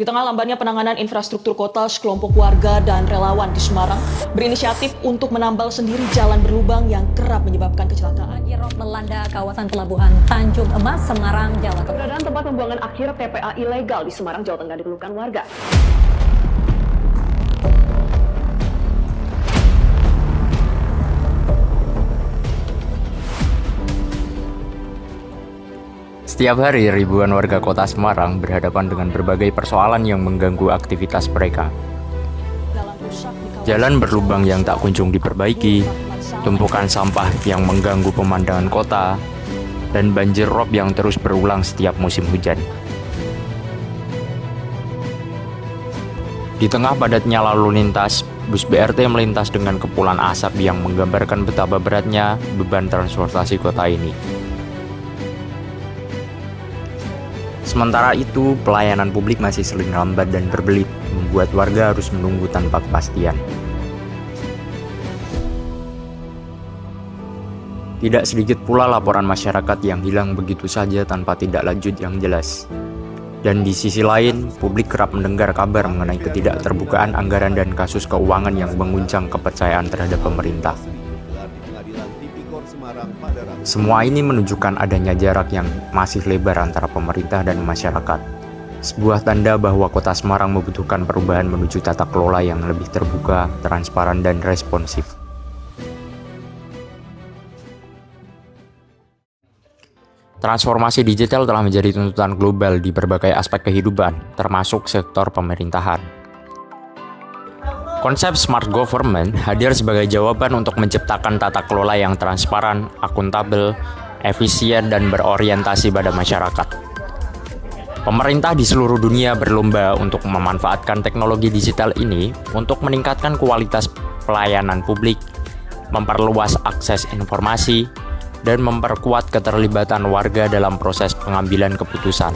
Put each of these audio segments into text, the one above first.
Di tengah lambannya penanganan infrastruktur kota, sekelompok warga dan relawan di Semarang berinisiatif untuk menambal sendiri jalan berlubang yang kerap menyebabkan kecelakaan. Banjirop melanda kawasan pelabuhan Tanjung Emas, Semarang, Jawa Tengah. Keberadaan tempat pembuangan akhir TPA ilegal di Semarang, Jawa Tengah dikeluhkan warga. Setiap hari, ribuan warga kota Semarang berhadapan dengan berbagai persoalan yang mengganggu aktivitas mereka. Jalan berlubang yang tak kunjung diperbaiki, tumpukan sampah yang mengganggu pemandangan kota, dan banjir rob yang terus berulang setiap musim hujan. Di tengah padatnya lalu lintas, bus BRT melintas dengan kepulan asap yang menggambarkan betapa beratnya beban transportasi kota ini. Sementara itu, pelayanan publik masih sering lambat dan berbelit, membuat warga harus menunggu tanpa kepastian. Tidak sedikit pula laporan masyarakat yang hilang begitu saja tanpa tindak lanjut yang jelas. Dan di sisi lain, publik kerap mendengar kabar mengenai ketidakterbukaan anggaran dan kasus keuangan yang mengguncang kepercayaan terhadap pemerintah. Semua ini menunjukkan adanya jarak yang masih lebar antara pemerintah dan masyarakat. Sebuah tanda bahwa kota Semarang membutuhkan perubahan menuju tata kelola yang lebih terbuka, transparan, dan responsif. Transformasi digital telah menjadi tuntutan global di berbagai aspek kehidupan, termasuk sektor pemerintahan. Konsep smart government hadir sebagai jawaban untuk menciptakan tata kelola yang transparan, akuntabel, efisien, dan berorientasi pada masyarakat. Pemerintah di seluruh dunia berlomba untuk memanfaatkan teknologi digital ini untuk meningkatkan kualitas pelayanan publik, memperluas akses informasi, dan memperkuat keterlibatan warga dalam proses pengambilan keputusan.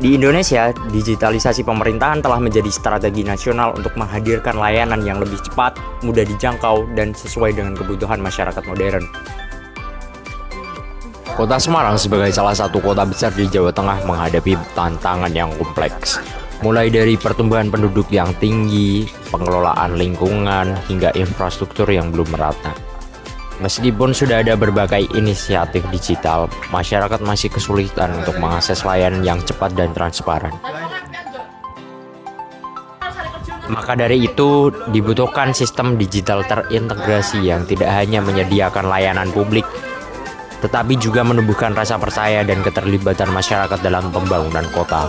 Di Indonesia, digitalisasi pemerintahan telah menjadi strategi nasional untuk menghadirkan layanan yang lebih cepat, mudah dijangkau, dan sesuai dengan kebutuhan masyarakat modern. Kota Semarang sebagai salah satu kota besar di Jawa Tengah menghadapi tantangan yang kompleks. Mulai dari pertumbuhan penduduk yang tinggi, pengelolaan lingkungan, hingga infrastruktur yang belum merata. Meskipun sudah ada berbagai inisiatif digital, masyarakat masih kesulitan untuk mengakses layanan yang cepat dan transparan. Maka dari itu, dibutuhkan sistem digital terintegrasi yang tidak hanya menyediakan layanan publik, tetapi juga menumbuhkan rasa percaya dan keterlibatan masyarakat dalam pembangunan kota.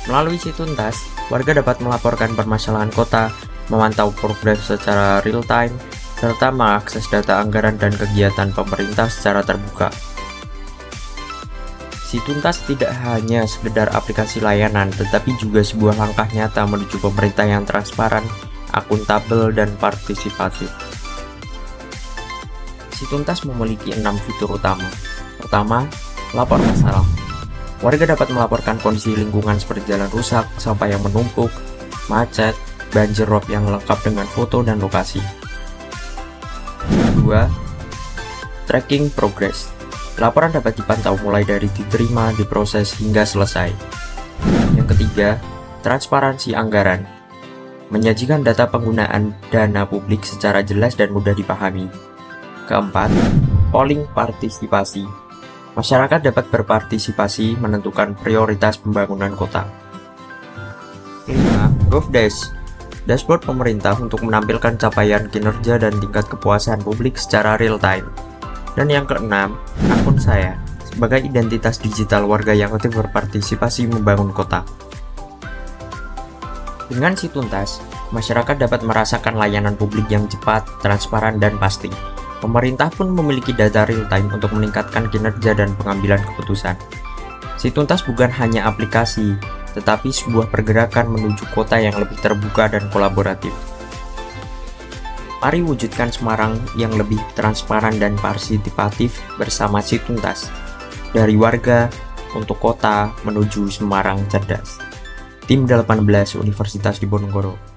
Melalui Situntas, warga dapat melaporkan permasalahan kota, memantau progres secara real-time, serta mengakses data anggaran dan kegiatan pemerintah secara terbuka. Situntas tidak hanya sekedar aplikasi layanan, tetapi juga sebuah langkah nyata menuju pemerintah yang transparan, akuntabel, dan partisipatif. Situntas memiliki 6 fitur utama. Pertama, lapor masalah. Warga dapat melaporkan kondisi lingkungan seperti jalan rusak, sampah yang menumpuk, macet, banjir rob yang lengkap dengan foto dan lokasi. Kedua, tracking progress. Laporan dapat dipantau mulai dari diterima, diproses, hingga selesai. Yang ketiga, transparansi anggaran. Menyajikan data penggunaan dana publik secara jelas dan mudah dipahami. Keempat, polling partisipasi. Masyarakat dapat berpartisipasi menentukan prioritas pembangunan kota. Kelima, GovDash. Dashboard pemerintah untuk menampilkan capaian kinerja dan tingkat kepuasan publik secara real-time. Dan yang keenam, akun saya, sebagai identitas digital warga yang aktif berpartisipasi membangun kota. Dengan Situntas, masyarakat dapat merasakan layanan publik yang cepat, transparan, dan pasti. Pemerintah pun memiliki data real-time untuk meningkatkan kinerja dan pengambilan keputusan. Situntas bukan hanya aplikasi, tetapi sebuah pergerakan menuju kota yang lebih terbuka dan kolaboratif. Mari wujudkan Semarang yang lebih transparan dan partisipatif bersama Situntas. Dari warga, untuk kota, menuju Semarang cerdas. Tim 18 Universitas Diponegoro.